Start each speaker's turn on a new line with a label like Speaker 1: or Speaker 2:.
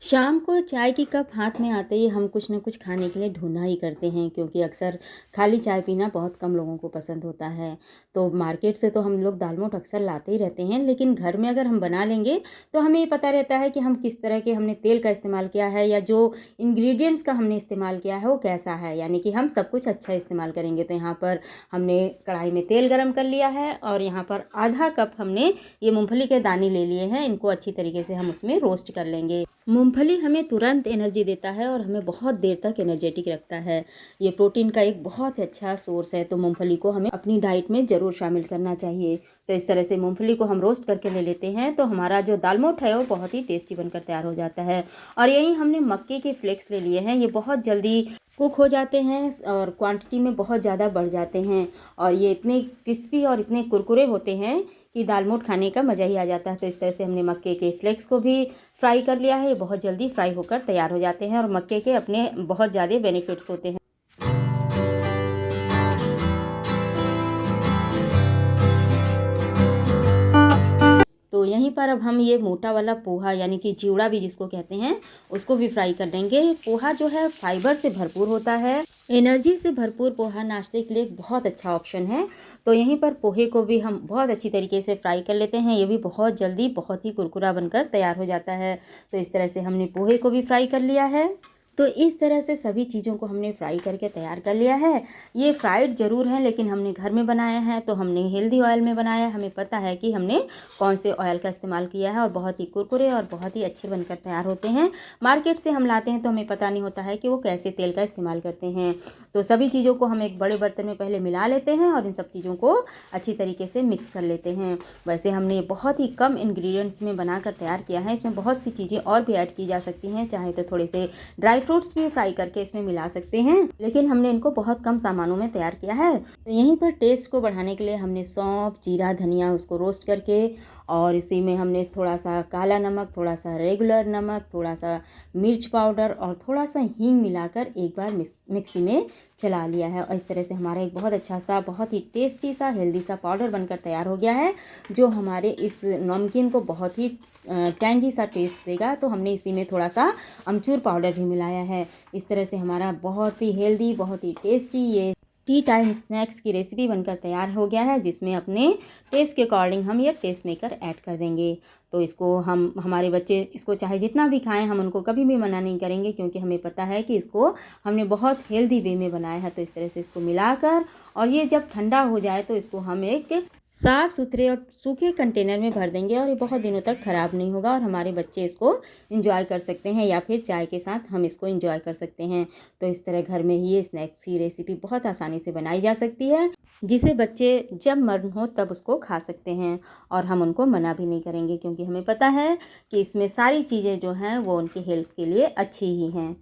Speaker 1: शाम को चाय की कप हाथ में आते ही हम कुछ न कुछ खाने के लिए ढूँढना ही करते हैं, क्योंकि अक्सर खाली चाय पीना बहुत कम लोगों को पसंद होता है। तो मार्केट से तो हम लोग दाल-मोठ अक्सर लाते ही रहते हैं, लेकिन घर में अगर हम बना लेंगे तो हमें ये पता रहता है कि हम किस तरह के हमने तेल का इस्तेमाल किया है, या जो इंग्रीडिएंट्स का हमने इस्तेमाल किया है वो कैसा है, यानी कि हम सब कुछ अच्छा इस्तेमाल करेंगे। तो यहाँ पर हमने कढ़ाई में तेल गरम कर लिया है और यहाँ पर आधा कप हमने ये मूँगफली के दाने ले लिए हैं। इनको अच्छी तरीके से हम उसमें रोस्ट कर लेंगे। मूँगफली हमें तुरंत एनर्जी देता है और हमें बहुत देर तक एनर्जेटिक रखता है। ये प्रोटीन का एक बहुत अच्छा सोर्स है, तो मूँगफली को हमें अपनी डाइट में ज़रूर शामिल करना चाहिए। तो इस तरह से मूँगफली को हम रोस्ट करके ले लेते हैं, तो हमारा जो दाल-मोठ है वो बहुत ही टेस्टी बनकर तैयार हो जाता है। और यहीं हमने मक्के के फ्लेक्स ले लिए हैं। ये बहुत जल्दी कुक हो जाते हैं और क्वांटिटी में बहुत ज़्यादा बढ़ जाते हैं, और ये इतने क्रिस्पी और इतने कुरकुरे होते हैं कि दाल-मोठ खाने का मज़ा ही आ जाता है। तो इस तरह से हमने मक्के के फ्लेक्स को भी फ्राई कर लिया है। ये बहुत जल्दी फ्राई होकर तैयार हो जाते हैं और मक्के के अपने बहुत ज़्यादा बेनिफिट्स होते हैं। तो यहीं पर अब हम ये मोटा वाला पोहा, यानी कि चिवड़ा भी जिसको कहते हैं, उसको भी फ्राई कर देंगे। पोहा जो है फाइबर से भरपूर होता है। एनर्जी से भरपूर पोहा नाश्ते के लिए एक बहुत अच्छा ऑप्शन है। तो यहीं पर पोहे को भी हम बहुत अच्छी तरीके से फ्राई कर लेते हैं। ये भी बहुत जल्दी बहुत ही कुरकुरा बनकर तैयार हो जाता है। तो इस तरह से हमने पोहे को भी फ्राई कर लिया है। तो इस तरह से सभी चीज़ों को हमने फ्राई करके तैयार कर लिया है। ये फ्राइड ज़रूर है, लेकिन हमने घर में बनाया है, तो हमने हेल्दी ऑयल में बनाया है। हमें पता है कि हमने कौन से ऑयल का इस्तेमाल किया है, और बहुत ही कुरकुरे और बहुत ही अच्छे बनकर तैयार होते हैं। मार्केट से हम लाते हैं तो हमें पता नहीं होता है कि वो कैसे तेल का इस्तेमाल करते हैं। तो सभी चीज़ों को हम एक बड़े बर्तन में पहले मिला लेते हैं और इन सब चीज़ों को अच्छी तरीके से मिक्स कर लेते हैं। वैसे हमने बहुत ही कम इंग्रेडिएंट्स में बनाकर तैयार किया है। इसमें बहुत सी चीज़ें और भी ऐड की जा सकती हैं, चाहे तो थोड़े से ड्राई फ्रूट्स भी फ्राई करके इसमें मिला सकते हैं, लेकिन हमने इनको बहुत कम सामानों में तैयार किया है। तो यहीं पर टेस्ट को बढ़ाने के लिए हमने सौंफ, जीरा, धनिया उसको रोस्ट करके, और इसी में हमने थोड़ा सा काला नमक, थोड़ा सा रेगुलर नमक, थोड़ा सा मिर्च पाउडर और थोड़ा सा हींग मिलाकर एक बार मिक्सी में चला लिया है। और इस तरह से हमारा एक बहुत अच्छा सा, बहुत ही टेस्टी सा, हेल्दी सा पाउडर बनकर तैयार हो गया है, जो हमारे इस नमकीन को बहुत ही टैंगी सा टेस्ट देगा। तो हमने इसी में थोड़ा सा अमचूर पाउडर भी मिलाया है। इस तरह से हमारा बहुत ही हेल्दी, बहुत ही टेस्टी ये टी टाइम स्नैक्स की रेसिपी बनकर तैयार हो गया है, जिसमें अपने टेस्ट के अकॉर्डिंग हम ये टेस्ट मेकर ऐड कर देंगे। तो इसको हमारे बच्चे इसको चाहे जितना भी खाएं, हम उनको कभी भी मना नहीं करेंगे, क्योंकि हमें पता है कि इसको हमने बहुत हेल्दी वे में बनाया है। तो इस तरह से इसको मिलाकर, और ये जब ठंडा हो जाए तो इसको हम एक साफ़ सुथरे और सूखे कंटेनर में भर देंगे, और ये बहुत दिनों तक ख़राब नहीं होगा, और हमारे बच्चे इसको एंजॉय कर सकते हैं, या फिर चाय के साथ हम इसको एंजॉय कर सकते हैं। तो इस तरह घर में ही ये स्नैक्स की रेसिपी बहुत आसानी से बनाई जा सकती है, जिसे बच्चे जब मन हो तब उसको खा सकते हैं, और हम उनको मना भी नहीं करेंगे, क्योंकि हमें पता है कि इसमें सारी चीज़ें जो हैं वो उनकी हेल्थ के लिए अच्छी ही हैं।